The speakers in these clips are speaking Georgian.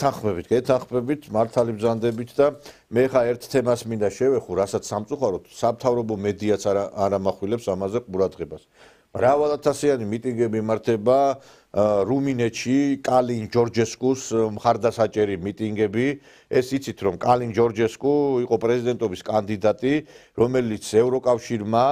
გეთანხმებით, მართალი ბრძანდებით და მე ხა ერთ თემას მინდა შევეხო, რასაც სამწუხაროდ სამთავრობო მედიაც არ ამახვილებს ამაზე ყურადღებას. მრავალათასიანი მიტინგები იმართება რუმინეთში, კალინ ჯორჯესკუს მხარდასაჭერი მიტინგები. ეს იცით რომ კალინ ჯორჯესკუ იყო პრეზიდენტობის კანდიდატი, რომელიც ევროკავშირმა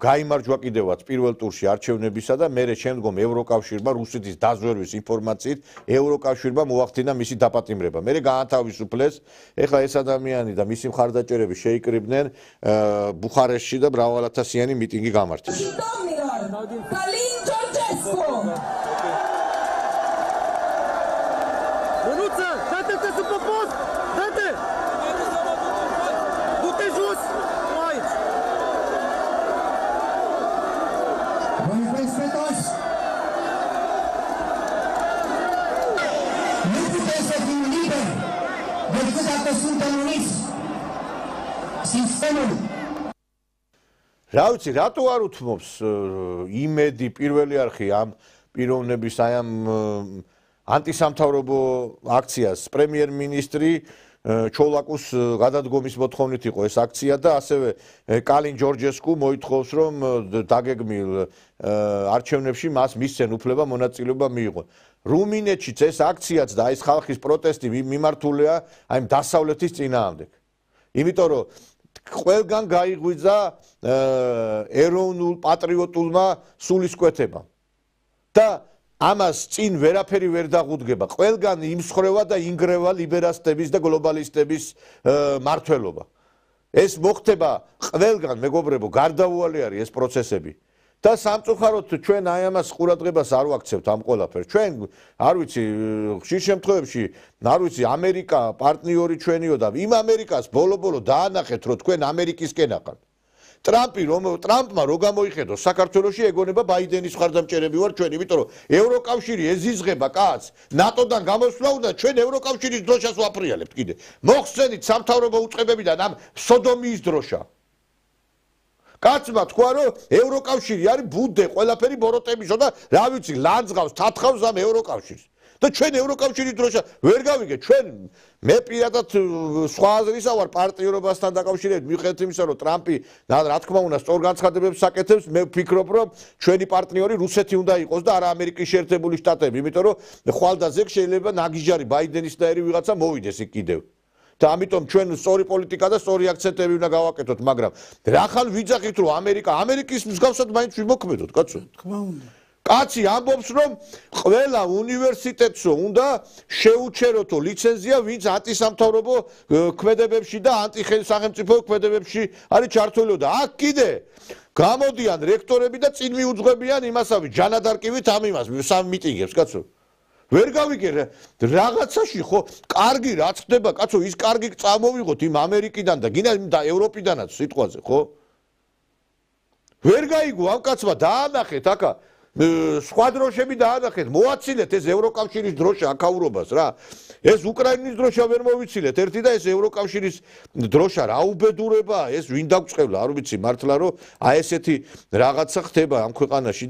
გაიმარჯვა კიდევაც პირველ ტურში არჩევნებისა და მერე შემდგომ ევროკავშირმა რუსეთის დაზვერვის ინფორმაციით ევროკავშირმა მოახდინა მისი დაპატიმრება. მერე გაათავისუფლეს. ეხლა ეს ადამიანი და მისი მხარდაჭერები შეიკრიბნენ ბუხარესტში და მრავალათასიანი მიტინგი გამართეს. Kalin Georgescu! Mânuță, dă-te sub popos! Dă-te! Du-te jos! Nu aici! Vă iubesc pe toți! Nu putem să fim liberi decât dacă suntem uniți. Sistemul რა ვიცი, რატო არ უთმობს იმედი პირველი არხი ამ პიროვნების აი ამ ანტისამთავრობო აქციას პრემიერ-მინისტრი ჩოლაკუს გადადგომის მოთხოვნით იყო ეს აქცია და ასევე კალინ ჯორჯესკუ მოითხოვს რომ დაგეგმილ არჩევნებში მას მისცენ უფლება მონაწილეობა მიიღონ. რუმინეთშიც ეს აქციაც და ეს ხალხის პროტესტი მიმართულია აი დასავლეთის წინააღმდეგ. იმიტომ რომ ყველგან გაიღვიძა ეროვნულ პატრიოტულმა სულისკვეთებამ და ამას წინ ვერაფერი ვერ დაღუდგება. ყველგან იმსხრევა და ინგრევა ლიბერალისტების და გლობალისტების მართლობა. ეს მოხდება ყველგან, მეგობრებო, გარდაუვალი არის ეს პროცესები. და სამწუხაროდ ჩვენ აი ამას ყურადღებას არ ვაქცევთ ამ ყველაფერს. ჩვენ არ ვიცი, ხშირ შემთხვევებში არ ვიცი, ამერიკა პარტნიორი ჩვენიო და იმ ამერიკას ბოლო-ბოლო დაანახეთ, რომ თქვენ ამერიკისკენ აყავთ. ტრამპმა რო გამოიხედო საქართველოში ეგონება ბაიდენის მხარდამჭერები ვარ ჩვენ, იმიტომ რომ ევროკავშირი ეზიზღება კაცს, ნატოდან გამოსვლა უნდა ჩვენ ევროკავშირის დროშას ვაფრიალებთ კიდე. მოხსენით სამთავრობო უწყებებიდან ამ სოდომიის დროშა. კაცმა თქვა რომ ევროკავშირი არის ბუდე, ყველაფერი ბოროტებისო და რა ვიცი, ლანძღავს, თათხავს ამ ევროკავშირს. და ჩვენ ევროკავშირის დროშა ვერ გავიგეთ, ჩვენ მე პირადად სხვა აზრისა ვარ პარტიორობასთან დაკავშირებით, მიუხედავად იმისა, რომ ტრამპი რა თქმა უნდა სწორ განცხადებებს საკეთებს, მე ვფიქრობ, რომ ჩვენი პარტნიორი რუსეთი უნდა იყოს და არა ამერიკის შეერთებული შტატები, იმიტომ რომ ხვალდაზეგ შეიძლება ნაგიჟარი ბაიდენისნაირი ვიღაცა მოვიდეს იქ კიდევ. და ამიტომ ჩვენ სწორი პოლიტიკა და სწორი აქცენტები უნდა გავაკეთოთ, მაგრამ რა ხალ ვიძახით რომ ამერიკის მსგავსად მაინც ვიმოქმედოთ, კაცო? თქმა უნდა. კაცი ამბობს რომ ყველა უნივერსიტეტსო უნდა შეუჩეროთო ლიცენზია, ვინც ანტისამთავრობო ქმედებებში და ანტისახელმწიფო ქმედებებში არის ჩართული და აქ კიდე გამოდიან რექტორები და წინ მიუძღვებიან იმასავით ჯანადარკივით ამ იმას სამ მიტინგებს, კაცო. ვერ გავიგე რაღაცაში ხო კარგი რაც ხდება, კაცო, ის კარგი წამოვიღოთ იმ ამერიკიდან და გინდა და ევროპიდანაც სიტყვაზე, ხო? ვერ გაიგო ამ კაცმა დაანახეთ აკა სხვა დროშები დაანახეთ, მოაცილეთ ეს ევროკავშირის დროშა აქაურობას რა. ეს უკრაინის დროშა ვერ მოვიცილეთ ერთი და ეს ევროკავშირის დროშა რა უბედურებაა, ეს ვინ დაგწყევლა, არ ვიცი მართლა რომ აი ესეთი რაღაცა ხდება ამ ქვეყანაში.